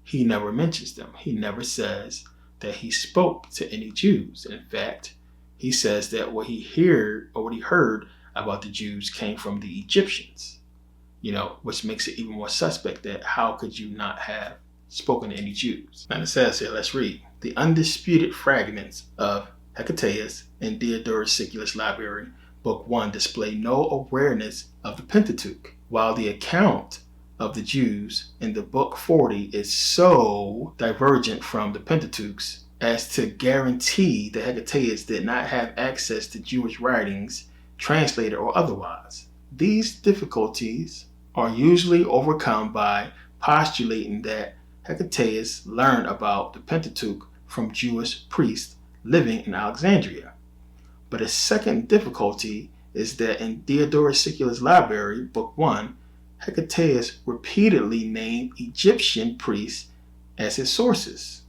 he never mentions them. He never says that he spoke to any Jews. In fact, he says that what he heard about the Jews came from the Egyptians, which makes it even more suspect that how could you not have spoken to any Jews? And it says here, let's read. The undisputed fragments of Hecataeus in Theodorus Siculus' library, Book 1, display no awareness of the Pentateuch, while the account of the Jews in the Book 40 is so divergent from the Pentateuch as to guarantee that Hecataeus did not have access to Jewish writings, translated or otherwise. These difficulties are usually overcome by postulating that Hecataeus learned about the Pentateuch from Jewish priests living in Alexandria. But a second difficulty is that in Theodorus Siculus' library, Book 1, Hecataeus repeatedly named Egyptian priests as his sources.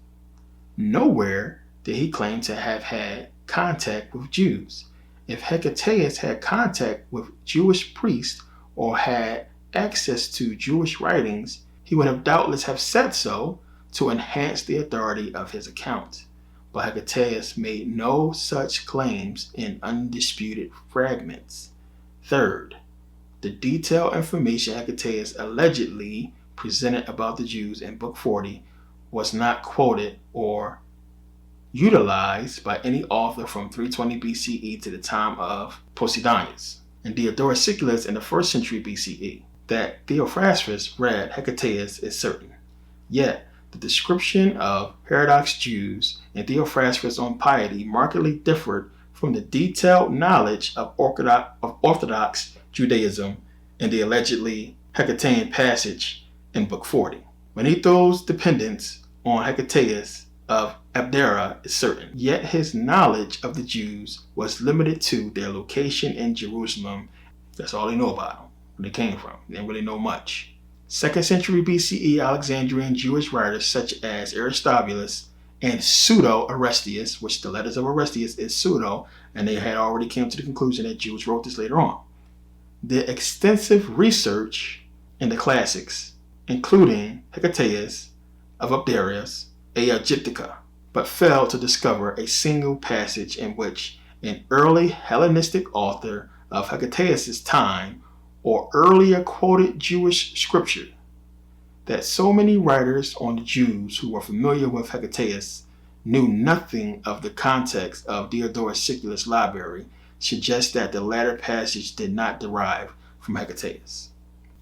Nowhere did he claim to have had contact with Jews. If Hecataeus had contact with Jewish priests or had access to Jewish writings, he would have doubtless have said so to enhance the authority of his account. But Hecataeus made no such claims in undisputed fragments. Third, the detailed information Hecataeus allegedly presented about the Jews in Book 40 was not quoted or utilized by any author from 320 BCE to the time of Posidonius and Theodorus Siculus in the 1st century BCE. That Theophrastus read Hecataeus is certain. Yet, the description of Herodotus Jews and Theophrastus on piety markedly differed from the detailed knowledge of Orthodox Judaism in the allegedly Hecatean passage in Book 40. Manetho's dependence on Hecataeus of Abdera is certain, yet his knowledge of the Jews was limited to their location in Jerusalem. That's all they know about them, where they came from. They didn't really know much. 2nd century BCE Alexandrian Jewish writers such as Aristobulus and Pseudo-Aristeas, which the letters of Aristeas is pseudo, and they had already come to the conclusion that Jews wrote this later on. The extensive research in the classics, including Hecataeus of Abdera, Aegyptica, but failed to discover a single passage in which an early Hellenistic author of Hecataeus' time or earlier quoted Jewish scripture. That so many writers on the Jews who were familiar with Hecataeus knew nothing of the context of Diodorus Siculus' library suggests that the latter passage did not derive from Hecataeus,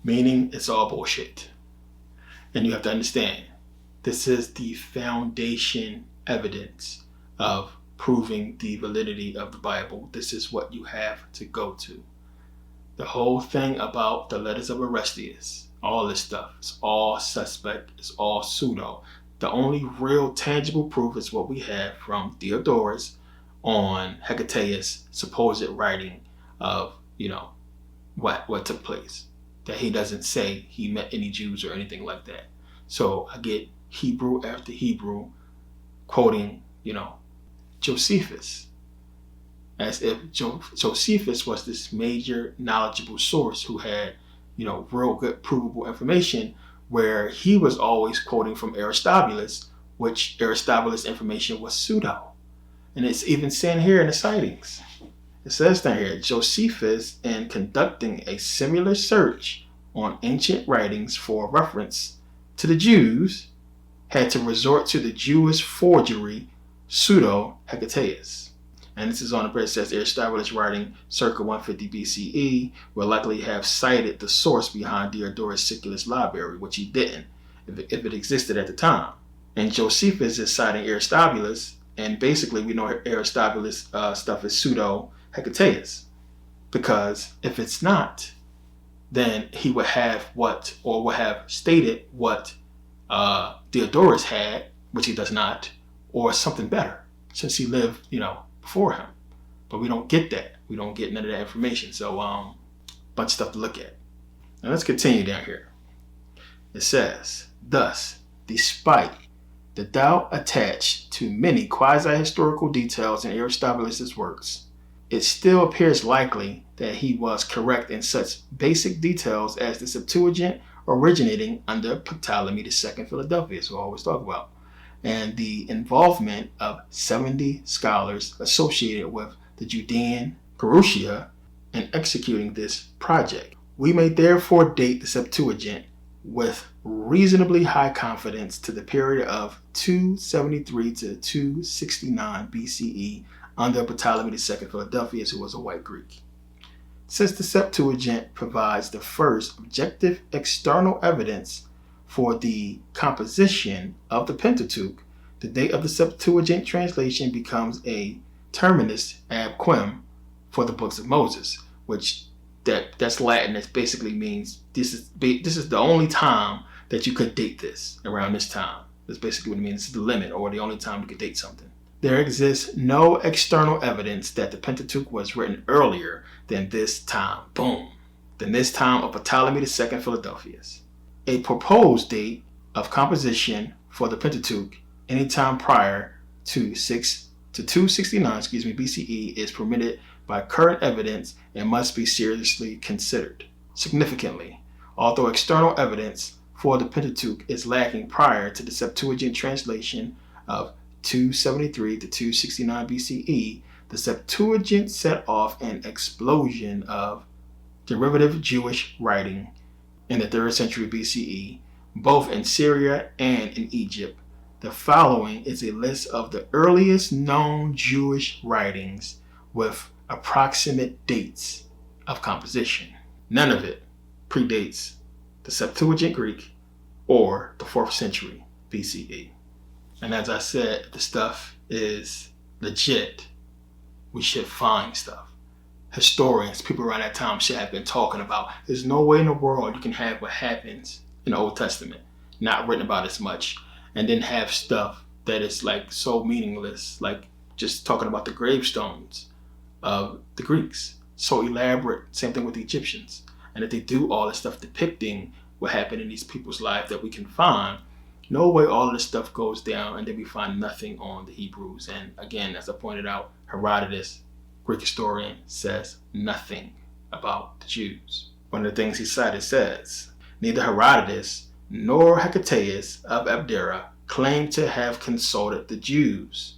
meaning it's all bullshit. And you have to understand, this is the foundation evidence of proving the validity of the Bible. This is what you have to go to. The whole thing about the letters of Aristeas, all this stuff, it's all suspect, it's all pseudo. The only real tangible proof is what we have from Diodorus on Hecataeus' supposed writing of, what took place. That he doesn't say he met any Jews or anything like that. So I get Hebrew after Hebrew quoting, Josephus, as if Josephus was this major knowledgeable source who had, real good provable information, where he was always quoting from Aristobulus, which Aristobulus' information was pseudo. And it's even saying here in the sightings. It says down here, Josephus, in conducting a similar search on ancient writings for reference to the Jews, had to resort to the Jewish forgery Pseudo-Hecataeus. And this is on the page. It says Aristobulus writing circa 150 BCE will likely have cited the source behind Diodorus Siculus' library, which he didn't, if it existed at the time. And Josephus is citing Aristobulus, and basically we know Aristobulus stuff is Pseudo-Hecataeus. Because if it's not, then he would have would have stated what Diodorus had, which he does not, or something better, since he lived, before him. But we don't get that. We don't get none of that information. So, bunch of stuff to look at. Now let's continue down here. It says, thus, despite the doubt attached to many quasi-historical details in Aristobulus' works, it still appears likely that he was correct in such basic details as the Septuagint originating under Ptolemy II Philadelphus, who I always talk about, and the involvement of 70 scholars associated with the Judean Perusia in executing this project. We may therefore date the Septuagint with reasonably high confidence to the period of 273 to 269 BCE under Ptolemy II Philadelphus, who was a white Greek. Since the Septuagint provides the first objective external evidence for the composition of the Pentateuch, the date of the Septuagint translation becomes a terminus ab quem for the books of Moses, which that's Latin. That basically means this is the only time that you could date this, around this time. That's basically what it means. It's the limit, or the only time you could date something. There exists no external evidence that the Pentateuch was written earlier than this time. Boom. Than this time of Ptolemy II Philadelphus. A proposed date of composition for the Pentateuch anytime prior to 269 BCE is permitted by current evidence and must be seriously considered. Significantly, although external evidence for the Pentateuch is lacking prior to the Septuagint translation of 273 to 269 BCE, the Septuagint set off an explosion of derivative Jewish writing in the 3rd century BCE, both in Syria and in Egypt. The following is a list of the earliest known Jewish writings with approximate dates of composition. None of it predates the Septuagint Greek or the 4th century BCE. And as I said, if the stuff is legit, we should find stuff. Historians, people around that time should have been talking about, there's no way in the world you can have what happens in the Old Testament, not written about as much, and then have stuff that is like so meaningless, like just talking about the gravestones of the Greeks. So elaborate, same thing with the Egyptians. And if they do all this stuff depicting what happened in these people's life that we can find, no way all of this stuff goes down and then we find nothing on the Hebrews. And again, as I pointed out, Herodotus, Greek historian, says nothing about the Jews. One of the things he cited says, neither Herodotus nor Hecataeus of Abdera claimed to have consulted the Jews.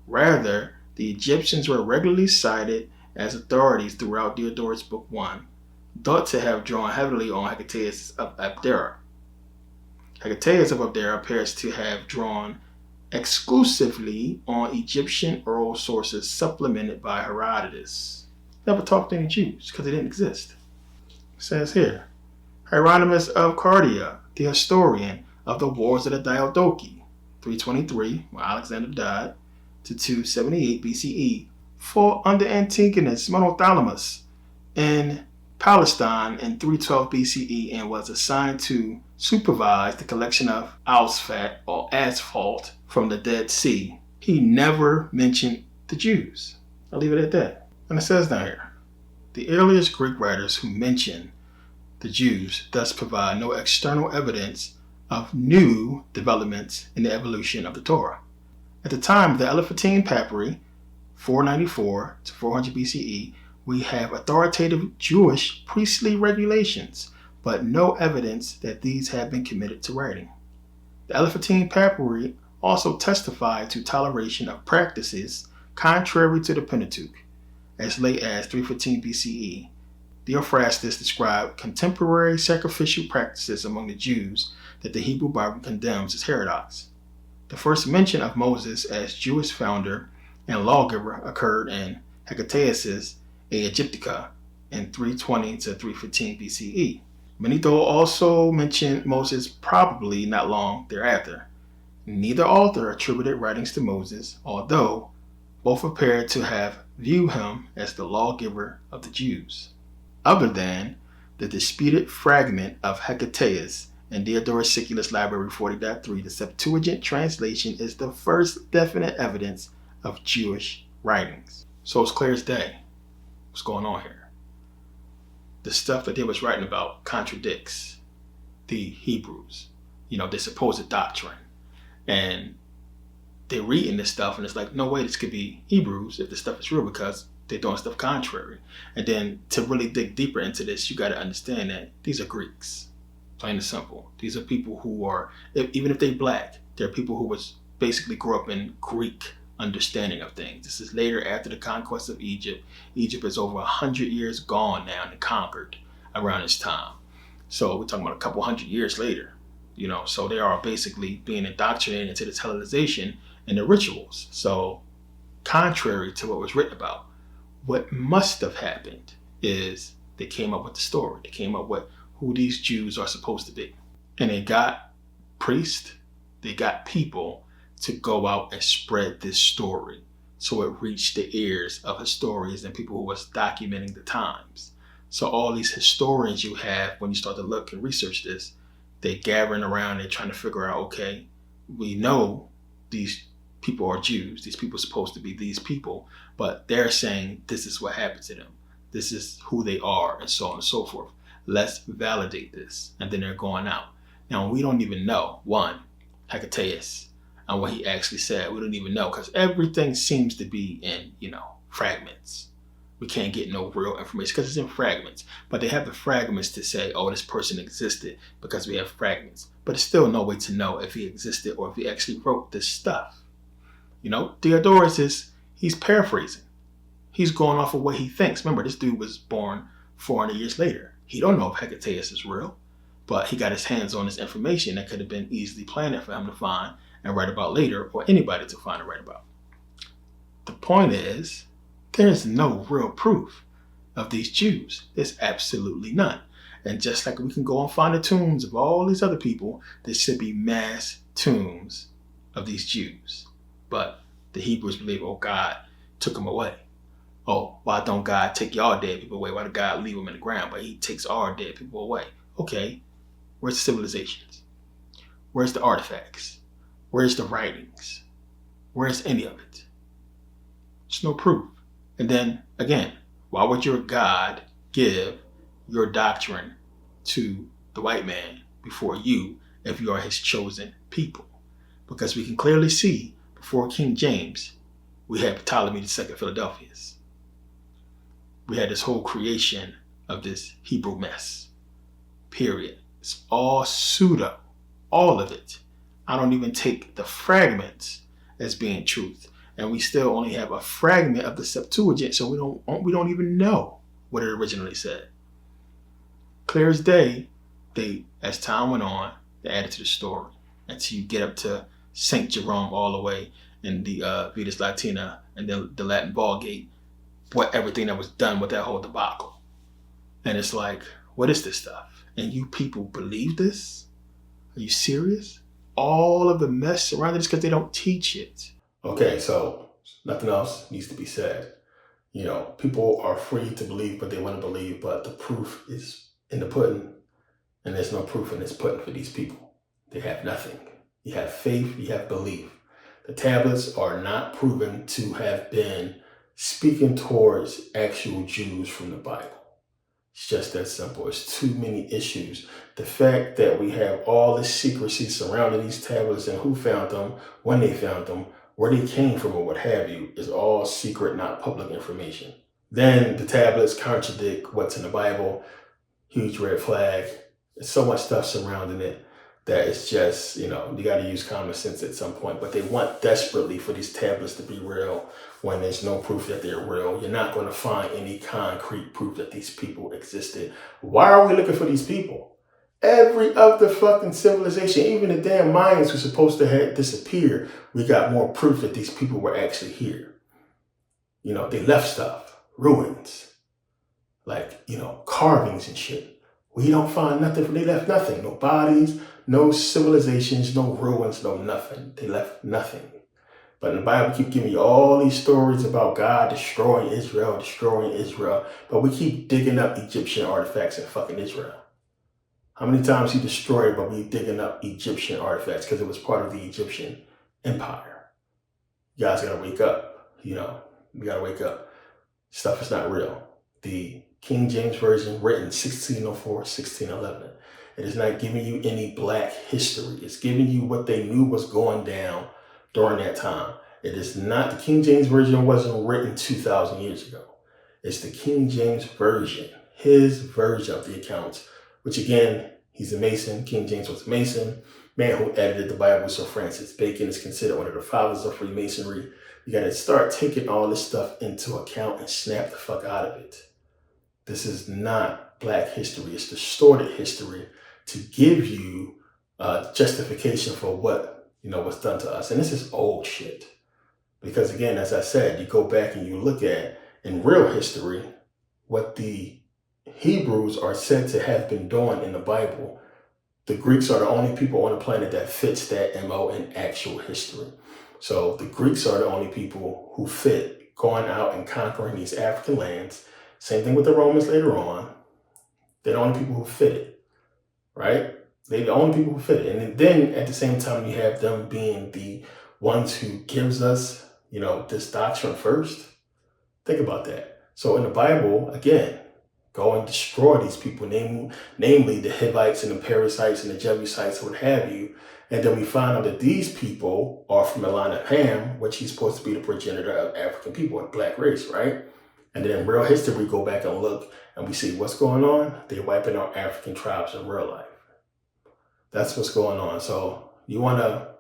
Rather, the Egyptians were regularly cited as authorities throughout Diodorus Book 1, thought to have drawn heavily on Hecataeus of Abdera. Hecataeus of Abdera appears to have drawn exclusively on Egyptian oral sources supplemented by Herodotus. Never talked to any Jews because they didn't exist. It says here, Hieronymus of Cardia, the historian of the Wars of the Diadochi, 323, when Alexander died, to 278 BCE, fought under Antigonus Monothalamus in Palestine in 312 BCE and was assigned to supervise the collection of Alsfat or asphalt from the Dead Sea. He never mentioned the Jews. I'll leave it at that. And it says down here, the earliest Greek writers who mention the Jews thus provide no external evidence of new developments in the evolution of the Torah. At the time of the Elephantine Papyri, 494 to 400 BCE, we have authoritative Jewish priestly regulations, but no evidence that these have been committed to writing. The Elephantine Papyri also testify to toleration of practices contrary to the Pentateuch. As late as 315 BCE, Theophrastus described contemporary sacrificial practices among the Jews that the Hebrew Bible condemns as heterodox. The first mention of Moses as Jewish founder and lawgiver occurred in Hecataeus' A Aegyptica in 320 to 315 BCE. Manetho also mentioned Moses probably not long thereafter. Neither author attributed writings to Moses, although both appear to have viewed him as the lawgiver of the Jews. Other than the disputed fragment of Hecataeus in Diodorus Siculus Library 40.3, the Septuagint translation is the first definite evidence of Jewish writings. So it's clear as day what's going on here. The stuff that they was writing about contradicts the Hebrews, their supposed doctrine. And they're reading this stuff and it's like, no way this could be Hebrews if this stuff is real, because they're doing stuff contrary. And then to really dig deeper into this, you got to understand that these are Greeks. Plain and simple. These are people who are, even if they're black, they're people who was basically grew up in Greek understanding of things. This is later after the conquest of Egypt. Egypt is over 100 years gone now and conquered around this time. So we're talking about a couple hundred years later, so they are basically being indoctrinated into this Hellenization and the rituals. So contrary to what was written about, what must have happened is they came up with the story. They came up with who these Jews are supposed to be. And they got priests, they got people to go out and spread this story so it reached the ears of historians and people who was documenting the times. So all these historians you have, when you start to look and research this, they're gathering around and trying to figure out, okay, we know these people are Jews, these people are supposed to be these people, but they're saying this is what happened to them, this is who they are, and so on and so forth. Let's validate this. And then they're going out. Now, we don't even know, one, Hecataeus, and what he actually said. We don't even know, because everything seems to be in, fragments. We can't get no real information because it's in fragments. But they have the fragments to say, oh, this person existed because we have fragments. But there's still no way to know if he existed or if he actually wrote this stuff. Diodorus he's paraphrasing. He's going off of what he thinks. Remember, this dude was born 400 years later. He don't know if Hecataeus is real, but he got his hands on this information that could have been easily planned for him to find and write about later, or anybody to find and write about. The point is, there's no real proof of these Jews. There's absolutely none. And just like we can go and find the tombs of all these other people, there should be mass tombs of these Jews. But the Hebrews believe, oh, God took them away. Oh, why don't God take y'all dead people away? Why did God leave them in the ground? But he takes our dead people away. Okay, where's the civilizations? Where's the artifacts? Where's the writings? Where's any of it? There's no proof. And then, again, why would your God give your doctrine to the white man before you if you are his chosen people? Because we can clearly see before King James, we had Ptolemy II Philadelphus. We had this whole creation of this Hebrew mess. Period. It's all pseudo. All of it. I don't even take the fragments as being truth. And we still only have a fragment of the Septuagint, so we don't even know what it originally said. Clear as day, as time went on, they added to the story until you get up to Saint Jerome all the way in the Vetus Latina and then the Latin Vulgate, what everything that was done with that whole debacle. And it's like, what is this stuff? And you people believe this? Are you serious? All of the mess surrounding this because they don't teach it. Okay, so nothing else needs to be said. People are free to believe what they want to believe, but the proof is in the pudding, and there's no proof in this pudding for these people. They have nothing. You have faith, you have belief. The tablets are not proven to have been speaking towards actual Jews from the Bible. It's just that simple. It's too many issues. The fact that we have all this secrecy surrounding these tablets and who found them, when they found them, where they came from, or what have you, is all secret, not public information. Then the tablets contradict what's in the Bible. Huge red flag. There's so much stuff surrounding it that it's just, you got to use common sense at some point. But they want desperately for these tablets to be real when there's no proof that they're real. You're not going to find any concrete proof that these people existed. Why are we looking for these people? Every other fucking civilization, even the damn Mayans who supposed to have disappeared, we got more proof that these people were actually here. They left stuff, ruins, like, carvings and shit. We don't find nothing. They left nothing. No bodies, no civilizations, no ruins, no nothing. They left nothing. But in the Bible, keep giving you all these stories about God destroying Israel. But we keep digging up Egyptian artifacts in fucking Israel. How many times he destroyed, but we digging up Egyptian artifacts because it was part of the Egyptian empire. You guys gotta wake up. You gotta wake up. Stuff is not real. The King James Version, written 1604, 1611. It is not giving you any black history. It's giving you what they knew was going down during that time. It is not, the King James Version wasn't written 2,000 years ago. It's the King James Version, his version of the accounts, which again, he's a Mason. King James was a Mason. Man who edited the Bible, Sir Francis Bacon, is considered one of the fathers of Freemasonry. You got to start taking all this stuff into account and snap the fuck out of it. This is not black history. It's distorted history to give you justification for what, what's done to us. And this is old shit. Because again, as I said, you go back and you look at, in real history, what the Hebrews are said to have been doing in the Bible. The Greeks are the only people on the planet that fits that MO in actual history. So the Greeks are the only people who fit going out and conquering these African lands. Same thing with the Romans later on. They're the only people who fit it, right? They're the only people who fit it. And then at the same time, you have them being the ones who gives us, this doctrine first. Think about that. So in the Bible, again, go and destroy these people, namely the Hivites and the Perizzites and the Jebusites, what have you. And then we find out that these people are from the line of Ham, which he's supposed to be the progenitor of African people, a black race, right? And then in real history, we go back and look and we see what's going on. They're wiping out African tribes in real life. That's what's going on. So you want to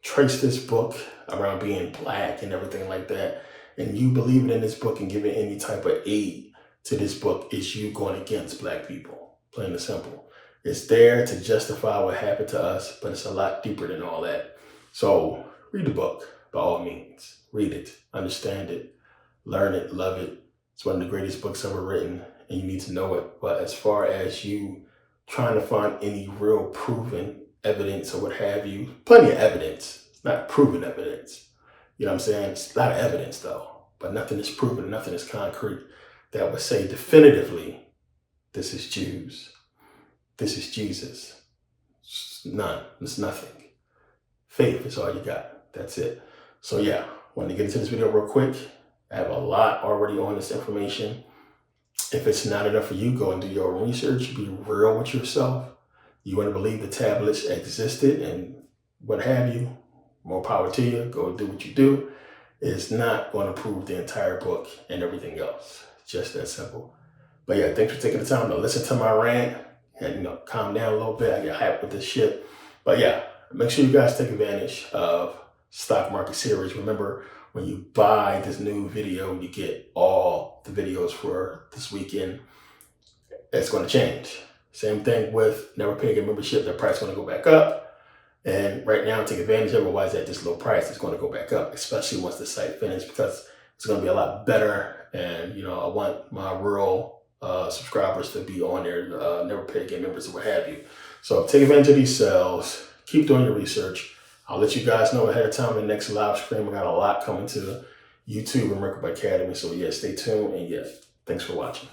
trace this book around being black and everything like that, and you believe it in this book and giving any type of aid to this book, is you going against black people, plain and simple. It's there to justify what happened to us, but it's a lot deeper than all that. So read the book, by all means. Read it, understand it, learn it, love it. It's one of the greatest books ever written, and you need to know it. But as far as you trying to find any real proven evidence or what have you, plenty of evidence. It's not proven evidence. You know what I'm saying? It's a lot of evidence though, but nothing is proven, nothing is concrete that would say definitively, this is Jews, this is Jesus. It's none. It's nothing. Faith is all you got. That's it. So yeah, wanted to get into this video real quick. I have a lot already on this information. If it's not enough for you, go and do your own research. Be real with yourself. You want to believe the tablets existed and what have you, more power to you. Go do what you do. It's not going to prove the entire book and everything else. Just that simple. But yeah, thanks for taking the time to listen to my rant and calm down a little bit. I get hyped with this shit. But yeah, make sure you guys take advantage of Stock Market Series. Remember, when you buy this new video, you get all the videos for this weekend. It's going to change. Same thing with Never Pay Again membership. The price is going to go back up. And right now, take advantage of it. Otherwise, at this low price, it's going to go back up, especially once the site finishes, because it's going to be a lot better. And, I want my real subscribers to be on there, Never Pay Again members or what have you. So take advantage of these sales. Keep doing your research. I'll let you guys know ahead of time in the next live stream. We got a lot coming to YouTube and Merkabah Academy. So yeah, stay tuned. And yeah, thanks for watching.